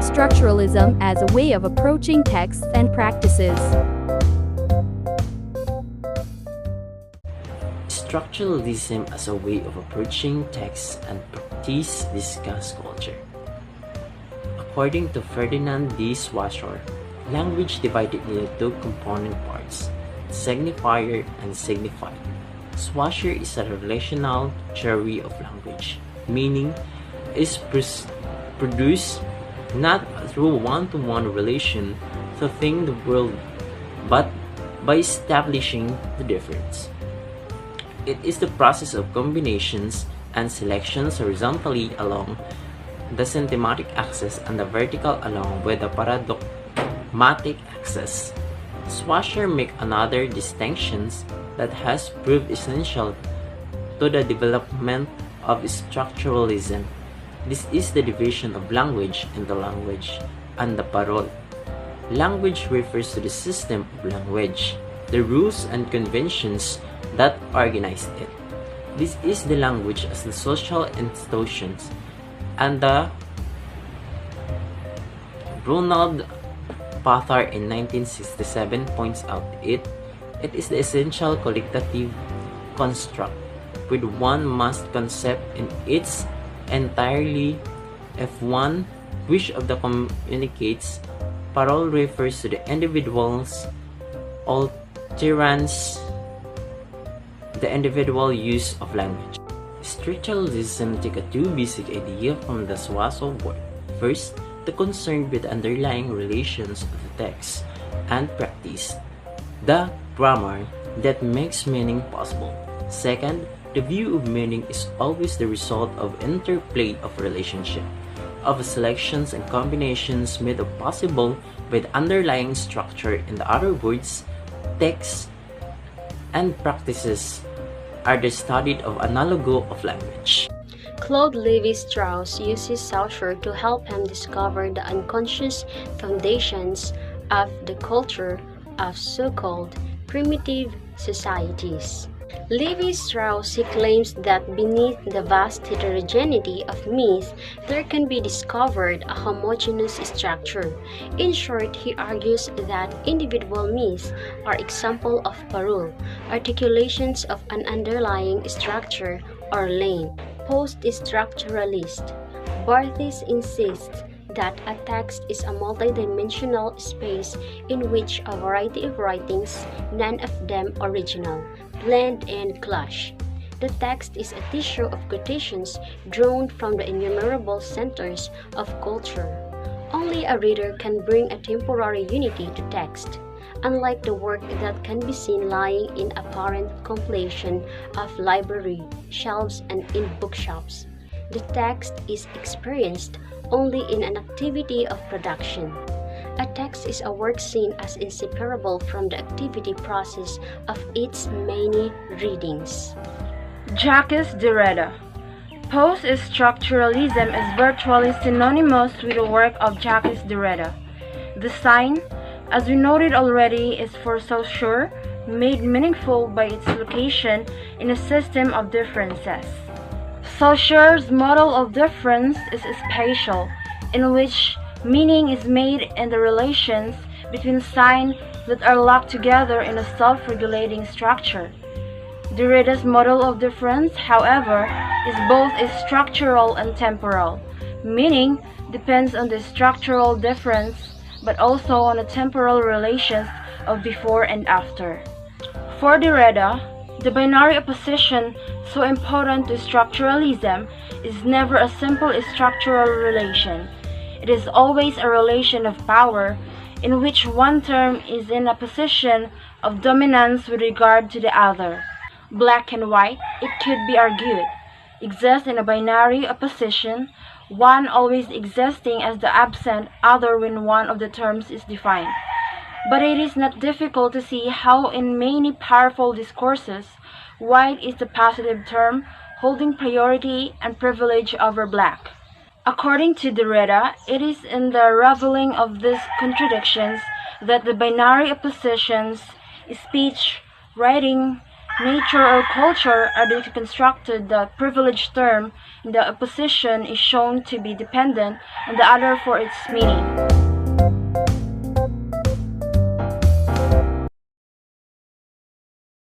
structuralism as a way of approaching texts and practices. Structuralism as a way of approaching texts and practice discuss culture. According to Ferdinand D. Saussure, language divided into two component parts, signifier and signified. Saussure is a relational theory of language, meaning is produced not through one-to-one relation to think the world, but by establishing the difference. It is the process of combinations and selections horizontally along the synthetic axis and the vertical along with the paradigmatic axis. Saussure makes another distinction that has proved essential to the development of structuralism. This is the division of language into language and the parole. Language refers to the system of language, the rules and conventions that organize it. This is the language as the social institutions, and the Ronald Pathar in 1967 points out it is the essential collective construct with one must concept in its entirely. If one which of the communicates, parole refers to the individual's utterance, the individual use of language. Structuralism takes two basic ideas from the Saussure work. First, the concern with the underlying relations of the text and practice, the grammar that makes meaning possible. Second, the view of meaning is always the result of interplay of relationship, of selections and combinations made possible with underlying structure. In other words, texts and practices are the study of analogy of language. Claude Lévi-Strauss uses Saussure to help him discover the unconscious foundations of the culture of so-called primitive societies. Lévi-Strauss claims that beneath the vast heterogeneity of myth, there can be discovered a homogeneous structure. In short, he argues that individual myths are examples of parole, articulations of an underlying structure or lane. Post-structuralist Barthes insists that a text is a multidimensional space in which a variety of writings, none of them original, blend and clash. The text is a tissue of quotations drawn from the innumerable centers of culture. Only a reader can bring a temporary unity to text, unlike the work that can be seen lying in apparent compilation of library shelves and in bookshops. The text is experienced only in an activity of production. A text is a work seen as inseparable from the activity process of its many readings. Jacques Derrida. Post-structuralism is virtually synonymous with the work of Jacques Derrida. The sign, as we noted already, is for Saussure, made meaningful by its location in a system of differences. Saussure's model of difference is spatial, in which meaning is made in the relations between signs that are locked together in a self-regulating structure. Derrida's model of difference, however, is both structural and temporal. Meaning depends on the structural difference, but also on the temporal relations of before and after. For Derrida, the binary opposition, so important to structuralism, is never a simple structural relation. It is always a relation of power, in which one term is in a position of dominance with regard to the other. Black and white, it could be argued, exist in a binary opposition, one always existing as the absent other when one of the terms is defined. But it is not difficult to see how in many powerful discourses, white is the positive term holding priority and privilege over black. According to Derrida, it is in the revealing of these contradictions that the binary oppositions, speech, writing, Nature or culture are deconstructed. The privileged term in the opposition is shown to be dependent on the other for its meaning.